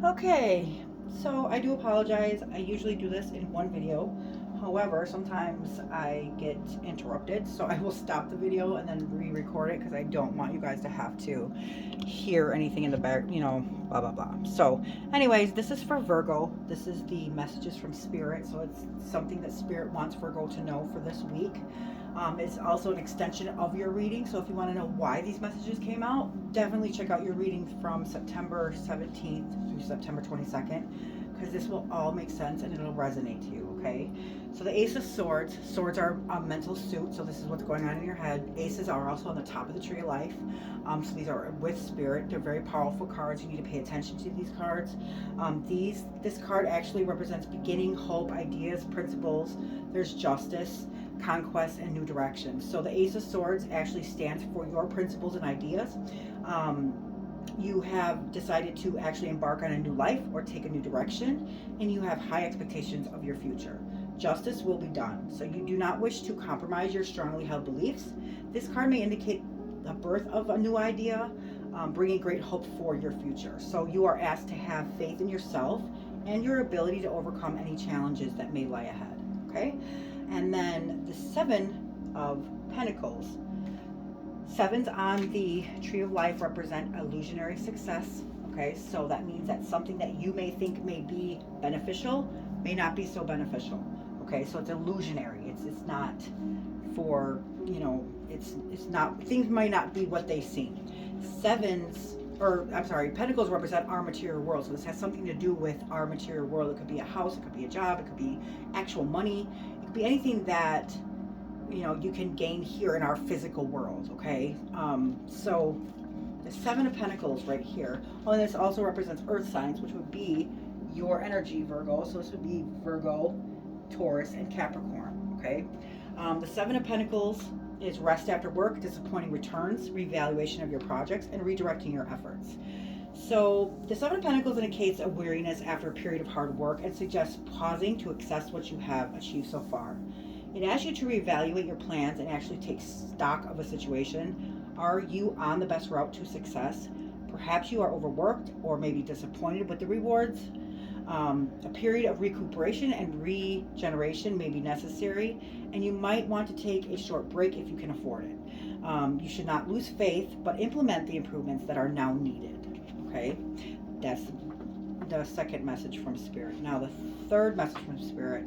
Okay, so I do apologize. I usually do this in one video. However, sometimes I get interrupted, so I will stop the video and then re-record it because I don't want you guys to have to hear anything in the back, blah blah blah. So, anyways, this is for Virgo. This is the messages from Spirit, so it's something that Spirit wants Virgo to know for this week. It's also an extension of your reading, so if you want to know why these messages came out, definitely check out your reading from September 17th through September 22nd, because this will all make sense and it'll resonate to you, okay? So the Ace of Swords. Swords are a mental suit, so this is what's going on in your head. Aces are also on the top of the tree of life. So these are with Spirit. They're very powerful cards. You need to pay attention to these cards. This card actually represents beginning, hope, ideas, principles. There's justice, conquest, and new direction. So the Ace of Swords actually stands for your principles and ideas. You have decided to actually embark on a new life or take a new direction, and you have high expectations of your future. Justice will be done, so you do not wish to compromise your strongly held beliefs. This card may indicate the birth of a new idea, bringing great hope for your future. So you are asked to have faith in yourself and your ability to overcome any challenges that may lie ahead, okay? And then the Seven of Pentacles. Sevens on the Tree of Life represent illusionary success. Okay, so that means that something that you may think may be beneficial may not be so beneficial. Okay, so it's illusionary. It's not for, it's not, things might not be what they seem. Pentacles represent our material world. So this has something to do with our material world. It could be a house, it could be a job, it could be actual money, it could be anything that you can gain here in our physical world, okay? So the Seven of Pentacles right here. Oh, and this also represents earth signs, which would be your energy, Virgo. So this would be Virgo, Taurus, and Capricorn, okay? The Seven of Pentacles is rest after work, disappointing returns, reevaluation of your projects, and redirecting your efforts. So the Seven of Pentacles indicates a weariness after a period of hard work and suggests pausing to assess what you have achieved so far. It asks you to reevaluate your plans and actually take stock of a situation. Are you on the best route to success? Perhaps you are overworked or maybe disappointed with the rewards. A period of recuperation and regeneration may be necessary, and you might want to take a short break if you can afford it. You should not lose faith, but implement the improvements that are now needed. Okay, that's the second message from Spirit. Now the third message from Spirit.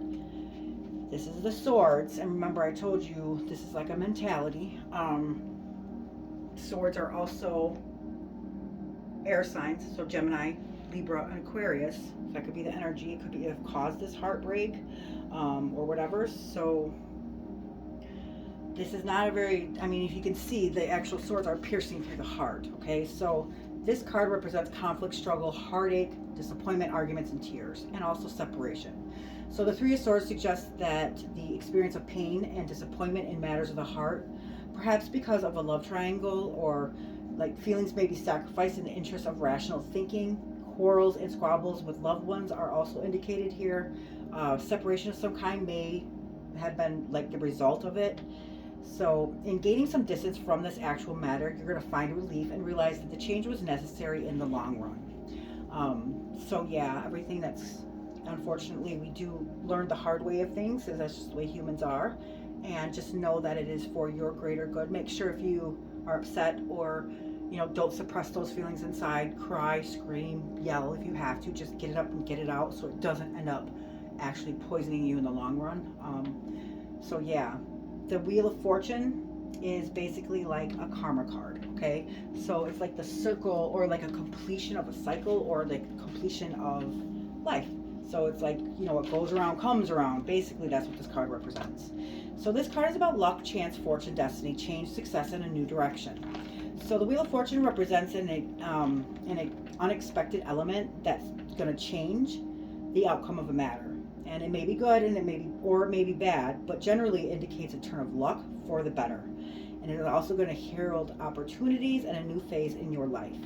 This is the Swords, and remember I told you this is like a mentality. Swords are also air signs, so Gemini, Libra, and Aquarius. So that could be the energy. It could be have caused this heartbreak or whatever. So this is not a very, if you can see, the actual swords are piercing through the heart, okay? So this card represents conflict, struggle, heartache, disappointment, arguments, and tears, and also separation. So the Three of Swords suggests that the experience of pain and disappointment in matters of the heart, perhaps because of a love triangle, or like feelings may be sacrificed in the interest of rational thinking. Quarrels and squabbles with loved ones are also indicated here. Separation of some kind may have been like the result of it. So in gaining some distance from this actual matter, you're going to find relief and realize that the change was necessary in the long run. So yeah, everything that's, unfortunately, we do learn the hard way of things, because that's just the way humans are. And just know that it is for your greater good. Make sure if you are upset or, don't suppress those feelings inside. Cry, scream, yell if you have to. Just get it up and get it out so it doesn't end up actually poisoning you in the long run. So yeah. The Wheel of Fortune is basically like a karma card, okay? So it's like the circle, or like a completion of a cycle, or like completion of life. So it's like, what goes around comes around. Basically, that's what this card represents. So this card is about luck, chance, fortune, destiny, change, success, and a new direction. So the Wheel of Fortune represents an unexpected element that's going to change the outcome of a matter. And it may be good, and it may be bad, but generally indicates a turn of luck for the better. And it is also going to herald opportunities and a new phase in your life.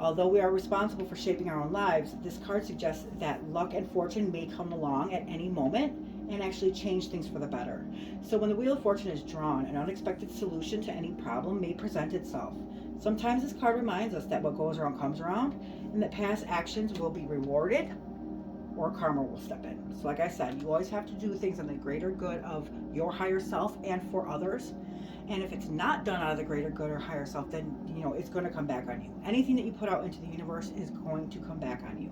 Although we are responsible for shaping our own lives, this card suggests that luck and fortune may come along at any moment and actually change things for the better. So when the Wheel of Fortune is drawn, an unexpected solution to any problem may present itself. Sometimes this card reminds us that what goes around comes around, and that past actions will be rewarded or karma will step in. So like I said, you always have to do things on the greater good of your higher self and for others. And if it's not done out of the greater good or higher self, then it's going to come back on you. Anything that you put out into the universe is going to come back on you.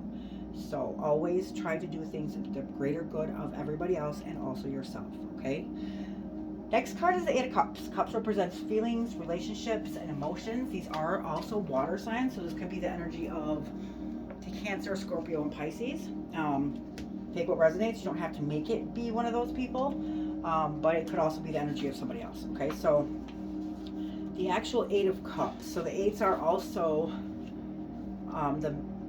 So always try to do things at the greater good of everybody else and also yourself, okay? Next card is the Eight of Cups. Cups represents feelings, relationships, and emotions. These are also water signs, so this could be the energy of Cancer, Scorpio, and Pisces. Take what resonates. You don't have to make it be one of those people, but it could also be the energy of somebody else. Okay, so the actual Eight of Cups. So the eights are also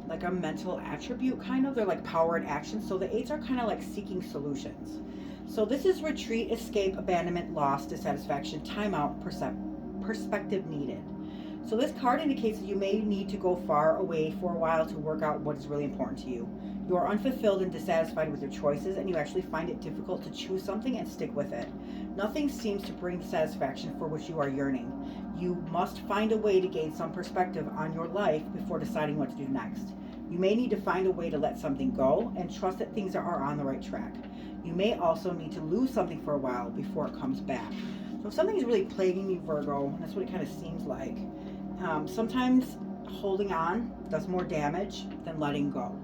like a mental attribute, kind of. They're like power and action. So the eights are kind of like seeking solutions. So this is retreat, escape, abandonment, loss, dissatisfaction, timeout, perspective needed. So this card indicates that you may need to go far away for a while to work out what is really important to you. You are unfulfilled and dissatisfied with your choices, and you actually find it difficult to choose something and stick with it. Nothing seems to bring the satisfaction for which you are yearning. You must find a way to gain some perspective on your life before deciding what to do next. You may need to find a way to let something go and trust that things are on the right track. You may also need to lose something for a while before it comes back. So if something is really plaguing you, Virgo, and that's what it kind of seems like, sometimes holding on does more damage than letting go.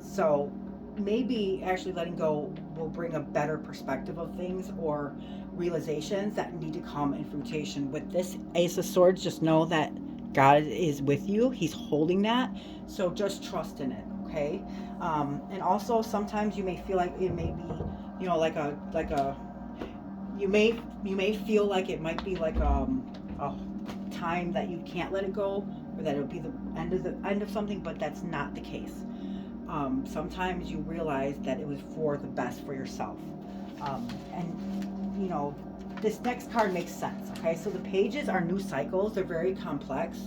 So maybe actually letting go will bring a better perspective of things or realizations that need to come in fruition. With this Ace of Swords, just know that God is with you. He's holding that. So just trust in it, okay? And also sometimes you may feel like it may be, you may feel like it might be like a time that you can't let it go, or that it'll be the end of something, but that's not the case. Sometimes you realize that it was for the best for yourself. And this next card makes sense. Okay, so the pages are new cycles. They're very complex,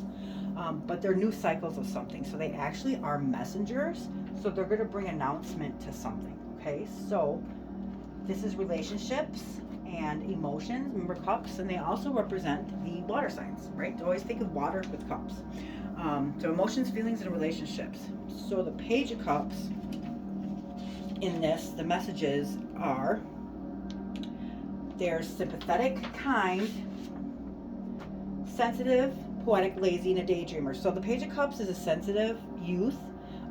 but they're new cycles of something. So they actually are messengers. So they're going to bring announcement to something. Okay, so this is relationships and emotions. Remember, cups, and they also represent the water signs, right? So always think of water with cups. So emotions, feelings, and relationships. So the Page of Cups in this, the messages are, they're sympathetic, kind, sensitive, poetic, lazy, and a daydreamer. So the Page of Cups is a sensitive youth,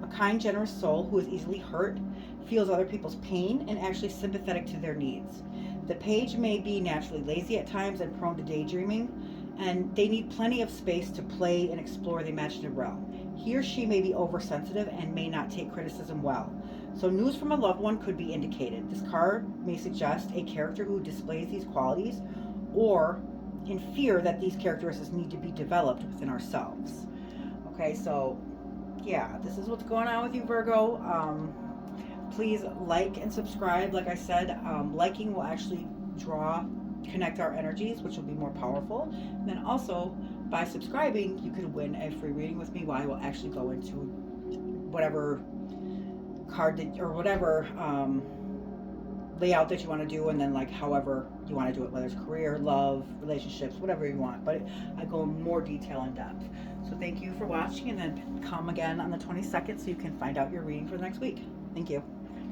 a kind, generous soul who is easily hurt, feels other people's pain, and actually sympathetic to their needs. The page may be naturally lazy at times and prone to daydreaming, and they need plenty of space to play and explore the imaginative realm. He or she may be oversensitive and may not take criticism well. So news from a loved one could be indicated. This card may suggest a character who displays these qualities, or in fear that these characteristics need to be developed within ourselves. Okay, so yeah, this is what's going on with you, Virgo. Please like and subscribe. Like I said, liking will actually connect our energies, which will be more powerful. And then also, by subscribing, you could win a free reading with me, while I will actually go into whatever card or whatever layout that you want to do, and then however you want to do it, whether it's career, love, relationships, whatever you want. But I go in more detail in depth. So thank you for watching, and then come again on the 22nd so you can find out your reading for the next week. Thank you.